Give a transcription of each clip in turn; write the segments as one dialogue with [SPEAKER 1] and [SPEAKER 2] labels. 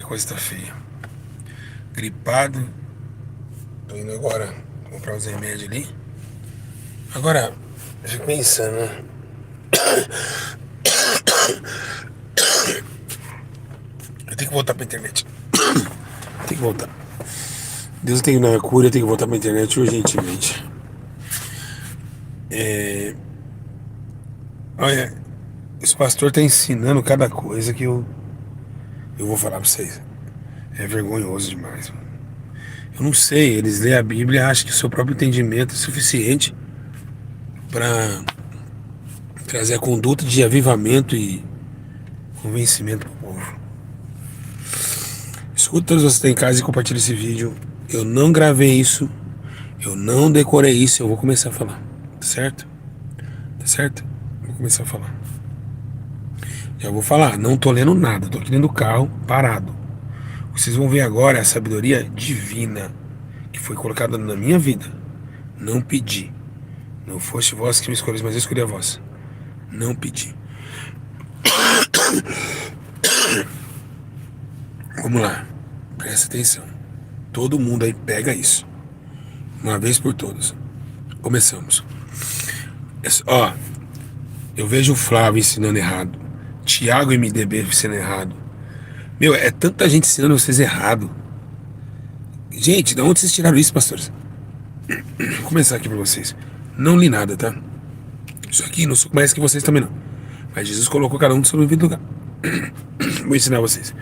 [SPEAKER 1] coisa tá feia. Gripado. Tô indo agora comprar os remédios ali. Agora, eu fico pensando, né? Eu tenho que voltar pra internet. Tem que voltar. Deus tem que dar a cura, eu tenho que voltar pra internet urgentemente. Olha, esse pastor tá ensinando cada coisa que eu vou falar pra vocês. É vergonhoso demais. Eu não sei, eles lêem a Bíblia e acham que o seu próprio entendimento é suficiente pra trazer a conduta de avivamento e convencimento pro povo. Escuta todos vocês que estão em casa e compartilha esse vídeo. Eu não gravei isso, eu não decorei isso, eu vou começar a falar. Tá certo? Tá certo? Vou começar a falar. Já vou falar, não tô lendo nada, tô aqui dentro do carro, parado. O que vocês vão ver agora é a sabedoria divina que foi colocada na minha vida. Não pedi. Não foste vós que me escolheste, mas eu escolhi a vós. Não pedi. Vamos lá. Presta atenção. Todo mundo aí pega isso. Uma vez por todas. Começamos. Ó, eu vejo o Flávio ensinando errado. Thiago MDB ensinando errado. Meu, é tanta gente ensinando vocês errado. Gente, de onde vocês tiraram isso, pastores? Vou começar aqui pra vocês. Não li nada, tá? Isso aqui não sou mais que vocês também não. Mas Jesus colocou cada um no seu devido lugar. Vou ensinar vocês.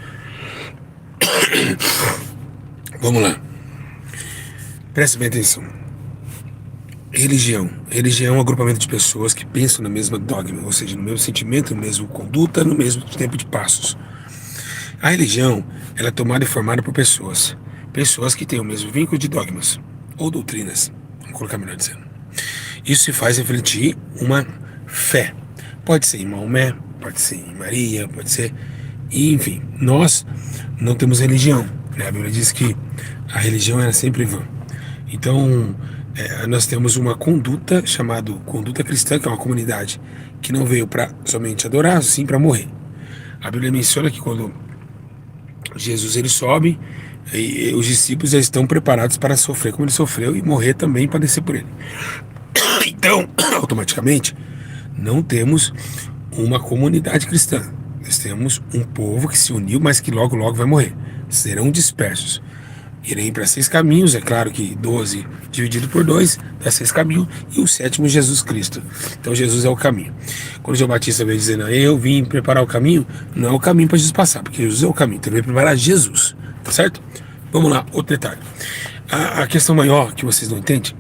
[SPEAKER 1] Vamos lá. Preste bem atenção. Religião. Religião é um agrupamento de pessoas que pensam na mesma dogma, ou seja, no mesmo sentimento, no mesmo conduta, no mesmo tempo de passos. A religião, ela é tomada e formada por pessoas. Pessoas que têm o mesmo vínculo de dogmas, ou doutrinas, vamos colocar melhor dizendo. Isso se faz refletir uma fé. Pode ser em Maomé, pode ser em Maria, pode ser... Enfim, nós não temos religião, né? A Bíblia diz que a religião era sempre vã. Então, nós temos uma conduta chamada conduta cristã, que é uma comunidade que não veio para somente adorar, sim para morrer. A Bíblia menciona que quando Jesus ele sobe, e os discípulos já estão preparados para sofrer como ele sofreu e morrer também para descer por ele. Então, automaticamente, não temos uma comunidade cristã. Nós temos um povo que se uniu, mas que logo, logo vai morrer. Serão dispersos. Irem para 6 caminhos, é claro que 12 dividido por 2 dá 6 caminhos, e o 7º Jesus Cristo. Então Jesus é o caminho. Quando João Batista veio dizendo, eu vim preparar o caminho, não é o caminho para Jesus passar, porque Jesus é o caminho, então ele veio preparar Jesus, tá certo? Vamos lá, outro detalhe. A questão maior que vocês não entendem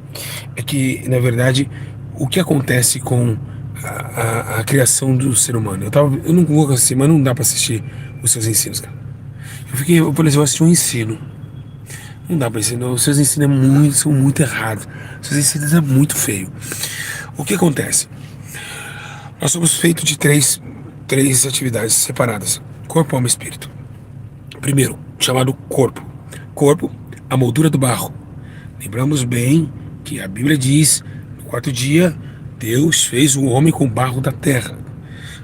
[SPEAKER 1] é que, na verdade, o que acontece com a criação do ser humano. Eu não vou assistir, mas não dá para assistir os seus ensinos, cara. Eu falei assim, eu assisti um ensino. Não dá pra ensinar, os seus ensinos são muito errados. Os seus ensinos é muito feio. O que acontece? Nós somos feitos de três atividades separadas: corpo, alma e espírito. Primeiro, chamado corpo. Corpo, a moldura do barro. Lembramos bem que a Bíblia diz, no 4º dia, Deus fez o homem com barro da terra.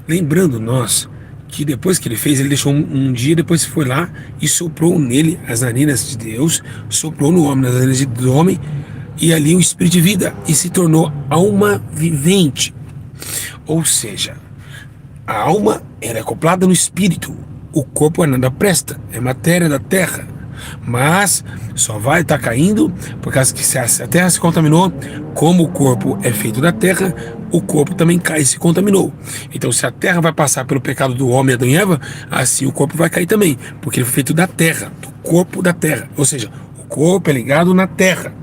[SPEAKER 1] Lembrando nós que depois que ele fez, ele deixou um dia, depois foi lá e soprou nele as narinas de Deus, soprou no homem nas narinas do homem, e ali o espírito de vida, e se tornou alma vivente. Ou seja, a alma era acoplada no espírito, o corpo nada presta, é matéria da terra, mas só vai estar caindo por causa que se a terra se contaminou, como o corpo é feito da terra, o corpo também cai e se contaminou. Então, se a terra vai passar pelo pecado do homem, Adão e Eva, assim o corpo vai cair também, porque ele foi feito da terra, do corpo da terra. Ou seja, o corpo é ligado na terra.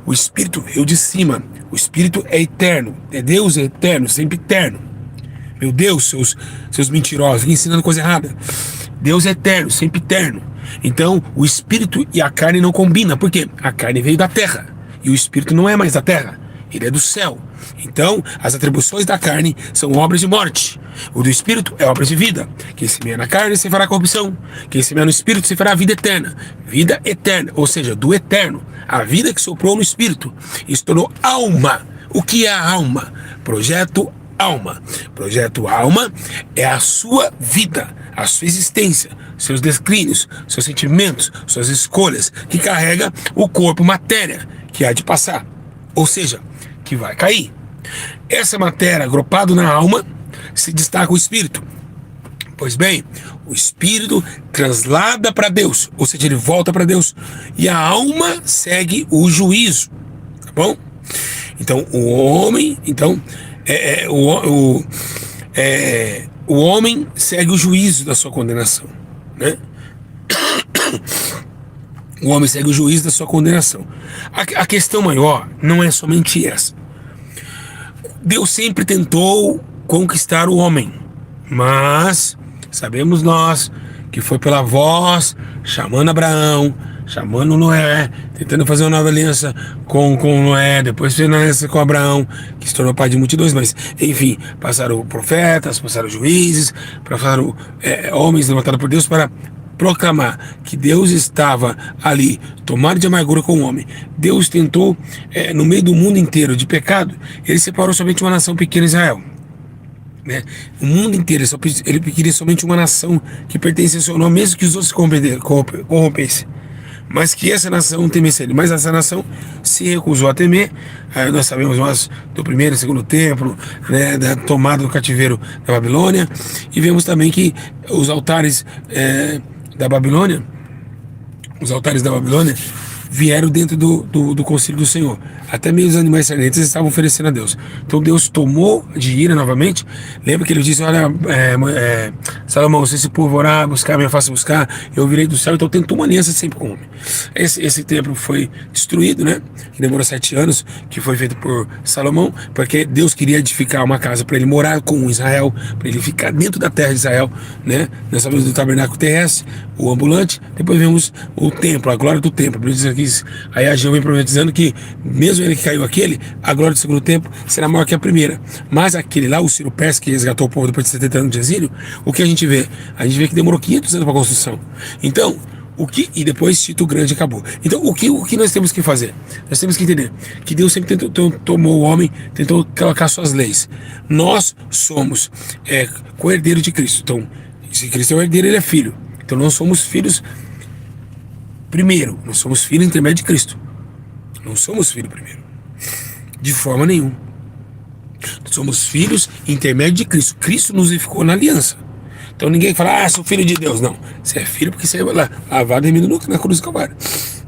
[SPEAKER 1] O espírito veio de cima. O espírito é eterno. Deus é eterno, sempre eterno. Meu Deus, seus mentirosos, ensinando coisa errada. Deus é eterno, sempre eterno. Então, o espírito e a carne não combinam. Por quê? A carne veio da terra e o espírito não é mais da terra. Ele é do céu. Então, as atribuições da carne são obras de morte. O do espírito é obras de vida. Quem semeia na carne, se fará corrupção. Quem semeia no espírito, se fará vida eterna. Vida eterna, ou seja, do eterno. A vida que soprou no espírito e se tornou alma. O que é a alma? Projeto alma. Projeto alma é a sua vida, a sua existência, seus declínios, seus sentimentos, suas escolhas, que carrega o corpo, matéria, que há de passar, ou seja, que vai cair. Essa matéria, agrupado na alma, se destaca o espírito. Pois bem, o espírito translada para Deus, ou seja, ele volta para Deus, e a alma segue o juízo, tá bom? Então, o homem, o homem segue o juízo da sua condenação, né? O homem segue o juízo da sua condenação. A questão maior não é somente essa. Deus sempre tentou conquistar o homem, mas sabemos nós que foi pela voz, chamando Abraão, chamando Noé, tentando fazer uma nova aliança com Noé, depois fez uma aliança com Abraão, que se tornou pai de multidões, mas enfim, passaram profetas, passaram juízes, passaram homens levantados por Deus para proclamar que Deus estava ali, tomado de amargura com o homem. Deus tentou, no meio do mundo inteiro de pecado, ele separou somente uma nação pequena, Israel. Né? O mundo inteiro, ele queria somente uma nação que pertence ao seu nome, mesmo que os outros corrompessem, mas que essa nação temesse ele. Mas essa nação se recusou a temer. Nós sabemos do primeiro e segundo templo, né, da tomada do cativeiro da Babilônia, e vemos também que os altares da Babilônia vieram dentro do concílio do Senhor. Até mesmo os animais sardentes estavam oferecendo a Deus. Então Deus tomou de ira novamente. Lembra que ele disse: olha, Salomão, se esse povo orar, buscar, me faça buscar, eu virei do céu. Então tentou uma aliança sempre com o homem. Esse templo foi destruído, né? Que demorou 7 anos, que foi feito por Salomão, porque Deus queria edificar uma casa para ele morar com Israel, para ele ficar dentro da terra de Israel, né? Nós sabemos do tabernáculo terrestre, o ambulante. Depois vemos o templo, a glória do templo. Aí Ageu vem profetizando que mesmo ele que caiu aquele, a glória do segundo templo será maior que a primeira. Mas aquele lá, o Ciro Persa, que resgatou o povo depois de 70 anos de exílio, o que a gente vê? A gente vê que demorou 500 anos para a construção. Então, e depois Tito o Grande acabou. Então, o que nós temos que fazer? Nós temos que entender que Deus sempre tomou o homem, tentou colocar suas leis. Nós somos co-herdeiros de Cristo. Então, se Cristo é o herdeiro, ele é filho. Então, nós somos filhos primeiro. Nós somos filhos intermédio de Cristo. Não somos filhos primeiro. De forma nenhuma. Somos filhos intermédio de Cristo. Cristo nos unificou na aliança. Então ninguém fala: sou filho de Deus. Não. Você é filho porque você é lavado e remido na cruz do Calvário.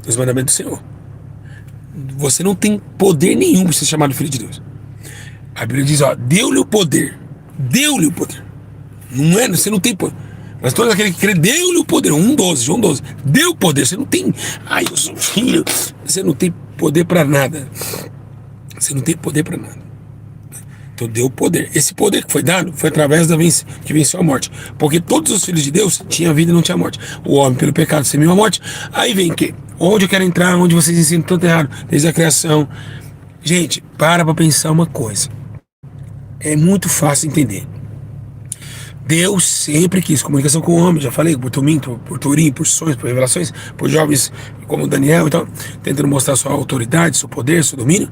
[SPEAKER 1] Nos mandamentos do Senhor. Você não tem poder nenhum para ser chamado filho de Deus. A Bíblia diz: deu-lhe o poder. Deu-lhe o poder. Não é, você não tem poder. Mas todo aquele que crê, deu-lhe o poder. João 12. Deu poder. Você não tem. Eu sou filho. Você não tem poder para nada. Você não tem poder para nada. Então deu poder. Esse poder que foi dado foi através que venceu a morte. Porque todos os filhos de Deus tinham vida e não tinha morte. O homem pelo pecado semiu a morte. Aí vem que? Onde eu quero entrar, onde vocês ensinam tanto errado, desde a criação. Gente, para pensar uma coisa. É muito fácil entender. Deus sempre quis comunicação com o homem, já falei, por Turim, por sonhos, por revelações, por jovens como Daniel, então, tentando mostrar sua autoridade, seu poder, seu domínio.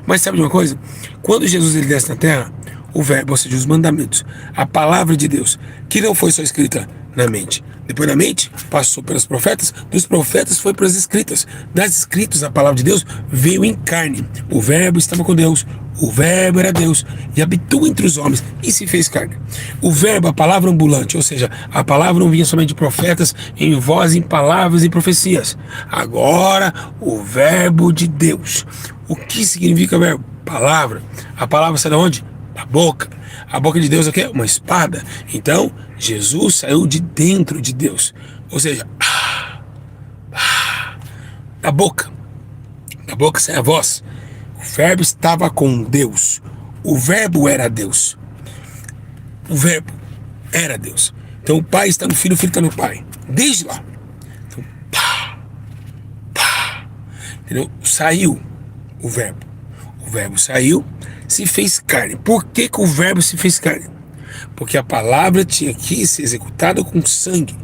[SPEAKER 1] Mas sabe de uma coisa? Quando Jesus ele desce na terra, o verbo, ou seja, os mandamentos, a palavra de Deus, que não foi só escrita na mente. Depois da mente, passou pelos profetas, dos profetas foi para as escritas. Das escritas, a palavra de Deus veio em carne. O verbo estava com Deus, o verbo era Deus, e habitou entre os homens, e se fez carne. O verbo, a palavra ambulante, ou seja, a palavra não vinha somente de profetas, em voz, em palavras e profecias. Agora, o verbo de Deus. O que significa verbo? Palavra. A palavra sai de onde? Da boca. A boca de Deus é o quê? Uma espada. Então, Jesus saiu de dentro de Deus. Ou seja, da boca. Da boca sai a voz. O verbo estava com Deus. O verbo era Deus. O verbo era Deus. Então o Pai está no Filho, o Filho está no Pai. Desde lá. Então, entendeu? Saiu o verbo. O verbo saiu, se fez carne. Por que o verbo se fez carne? Porque a palavra tinha que ser executada com sangue.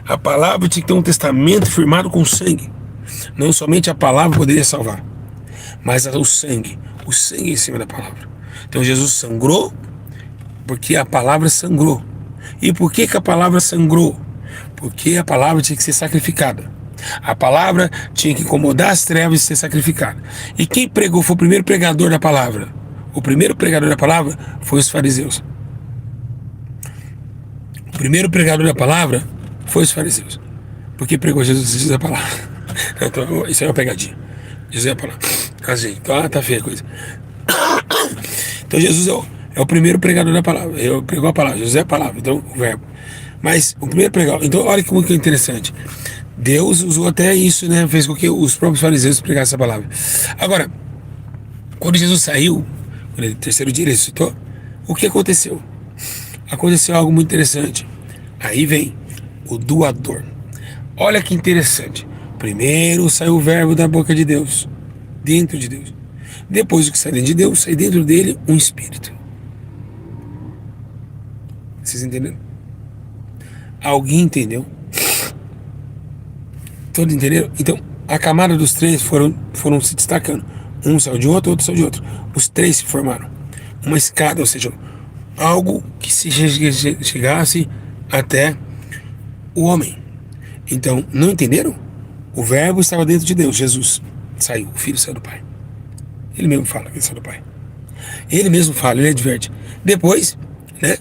[SPEAKER 1] A palavra tinha que ter um testamento firmado com sangue. Não somente a palavra poderia salvar, mas o sangue em cima da palavra. Então Jesus sangrou porque a palavra sangrou. E por que a palavra sangrou? Porque a palavra tinha que ser sacrificada. A palavra tinha que incomodar as trevas e ser sacrificada. E quem pregou foi o primeiro pregador da palavra. O primeiro pregador da palavra foi os fariseus. O primeiro pregador da palavra foi os fariseus. Porque pregou Jesus a palavra. Então, isso é uma pegadinha. Jesus é a palavra. Assim, então, tá feia a coisa. Então Jesus é o primeiro pregador da palavra. Ele pregou a palavra. Jesus é a palavra, então o verbo. Mas o primeiro pregador. Então olha que muito interessante. Deus usou até isso, né? Fez com que os próprios fariseus pregassem essa palavra. Agora, quando Jesus saiu, quando ele, terceiro dia ele ressuscitou, o que aconteceu? Aconteceu algo muito interessante. Aí vem o doador. Olha que interessante. Primeiro saiu o verbo da boca de Deus, dentro de Deus. Depois do que sai dentro de Deus, sai dentro dele um espírito. Vocês entenderam? Alguém entendeu? Todos entenderam? Então, a camada dos três foram se destacando. Um saiu de outro saiu de outro. Os três se formaram. Uma escada, ou seja, algo que se chegasse até o homem. Então, não entenderam? O verbo estava dentro de Deus, Jesus saiu, o Filho saiu do Pai. Ele mesmo fala que ele saiu do Pai. Ele mesmo fala, ele adverte. Depois, né,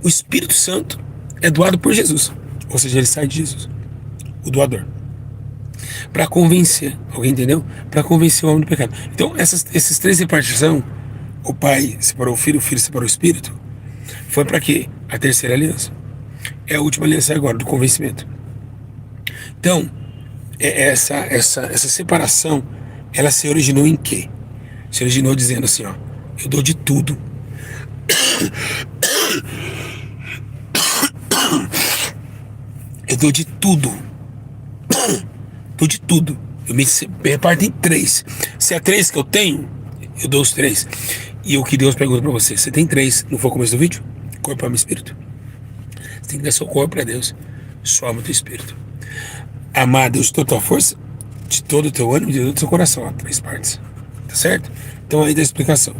[SPEAKER 1] o Espírito Santo é doado por Jesus. Ou seja, ele sai de Jesus, o doador. Para convencer, alguém entendeu? Para convencer o homem do pecado. Então, esses três repartições, o Pai separou o Filho separou o Espírito, foi para quê? A terceira aliança. É a última aliança agora, do convencimento. Então, essa separação, ela se originou em quê? Se originou dizendo assim, ó, eu dou de tudo. Eu dou de tudo. Dou de tudo. Eu me reparto em três. Se é três que eu tenho, eu dou os três. E o que Deus pergunta pra você, você tem três, não foi o começo do vídeo? Corpo, alma e espírito. Você tem que dar seu corpo pra Deus, sua alma e teu espírito. Amar a Deus de toda a tua força, de todo o teu ânimo, de todo o teu coração. Ó, três partes. Tá certo? Então aí dá a explicação.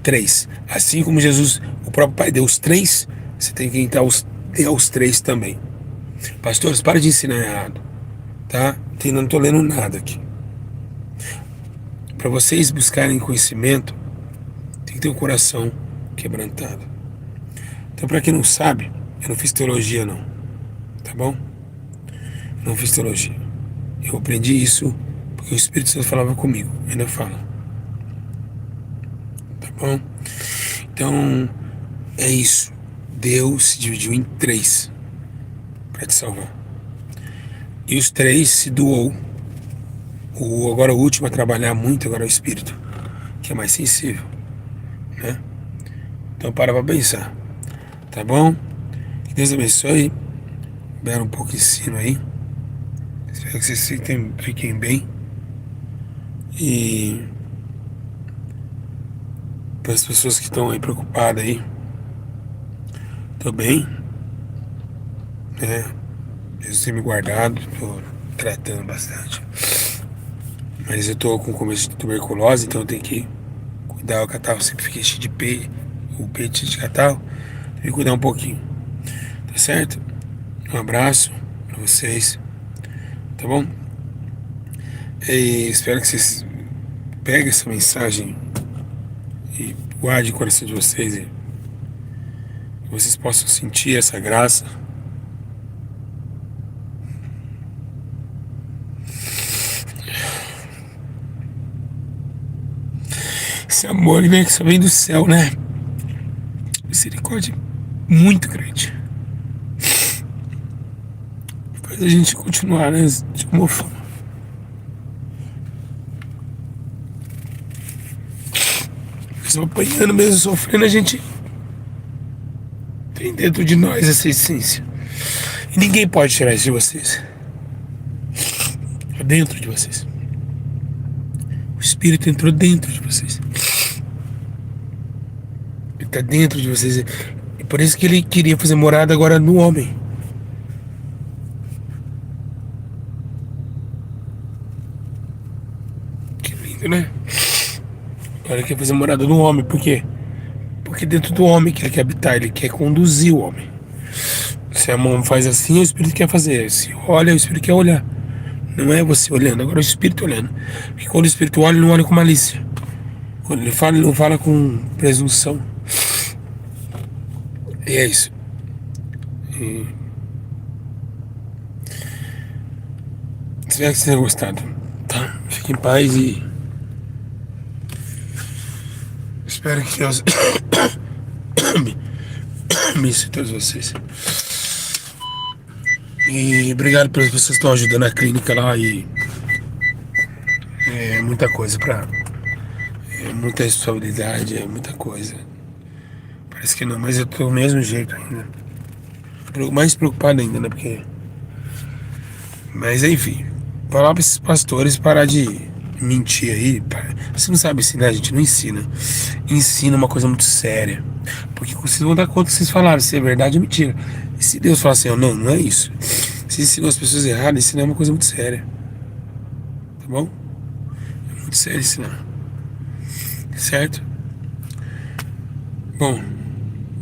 [SPEAKER 1] Três. Assim como Jesus, o próprio Pai deu os três, você tem que entrar os três também. Pastores, para de ensinar errado. Tá? Não tô lendo nada aqui. Para vocês buscarem conhecimento, tem que ter um coração quebrantado. Então, para quem não sabe, eu não fiz teologia não. Tá bom? Não fiz teologia. Eu aprendi isso porque o Espírito Santo falava comigo. Ainda fala. Tá bom? Então, é isso. Deus se dividiu em três para te salvar. E os três se doou. Agora o último a trabalhar muito agora é o Espírito, que é mais sensível, né? Então para pensar. Tá bom? Que Deus abençoe. Bela um pouco de ensino aí. Espero que vocês fiquem bem. E para as pessoas que estão aí preocupadas aí, tô bem, né? Deus tem me guardado, tô tratando bastante. Mas eu tô com começo de tuberculose, então eu tenho que cuidar. O catarro sempre fiquei cheio de peito, o peito cheio de catarro, tem que cuidar um pouquinho. Tá certo? Um abraço pra vocês, tá bom? E espero que vocês peguem essa mensagem e guardem o coração de vocês e vocês possam sentir essa graça. Esse amor, né, que só vem do céu, né? Misericórdia muito grande. Faz a gente continuar, né, de alguma forma. Mesmo apanhando, mesmo sofrendo, a gente tem dentro de nós essa essência. E ninguém pode tirar isso de vocês. É dentro de vocês. O Espírito entrou dentro de vocês. Ele está dentro de vocês. E por isso que ele queria fazer morada agora no homem. Que lindo, né? Agora ele quer fazer morada no homem. Por quê? Porque dentro do homem que ele quer habitar, ele quer conduzir o homem. Se a mão faz assim, o espírito quer fazer. Se olha, o espírito quer olhar. Não é você olhando, agora é o espírito olhando. Porque quando o espírito olha, ele não olha com malícia. Quando ele não fala com presunção. E é isso. E... espero que você tenha gostado. Tá? Fique em paz e. Espero que Deus abençoe todos vocês. E obrigado pelas pessoas que estão ajudando a clínica lá. E é muita coisa pra. É muita responsabilidade, é muita coisa. Parece que não, mas eu tô do mesmo jeito ainda. Mais preocupado ainda, né? Porque. Mas enfim. Falar pra esses pastores parar de mentir aí. Você não sabe ensinar, a gente não ensina. Ensina uma coisa muito séria. Porque vocês vão dar conta que vocês falaram, se é verdade ou mentira. E se Deus falar assim, oh, não, não é isso. Se ensinou as pessoas erradas, ensinar é uma coisa muito séria. Tá bom? É muito sério ensinar. Certo? Bom,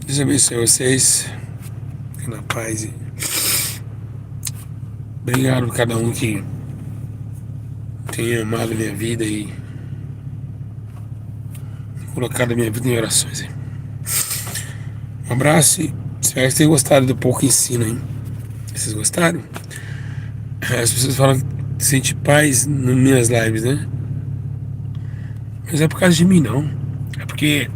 [SPEAKER 1] Deus abençoe vocês. Fiquem na paz e obrigado por cada um que tem amado a minha vida e colocado a minha vida em orações. Hein? Um abraço e espero que tenham gostado do pouco ensino, hein? Vocês gostaram? As pessoas falam que sente paz nas minhas lives, né? Mas é por causa de mim, não. É porque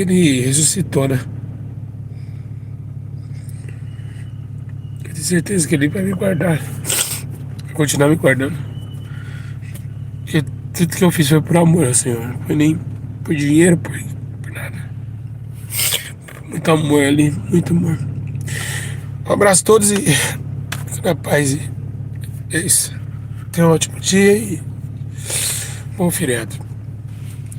[SPEAKER 1] ele ressuscitou, né? Eu tenho certeza que ele vai me guardar. Vai continuar me guardando. E tudo que eu fiz foi por amor ao Senhor. Não foi nem por dinheiro, por nada. Muito amor ali, muito amor. Um abraço a todos e fique na paz. E é isso. Tenha um ótimo dia e bom feriado.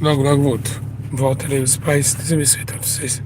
[SPEAKER 1] Logo, logo volto. Voltarei os pais. Deus abençoe a todos vocês.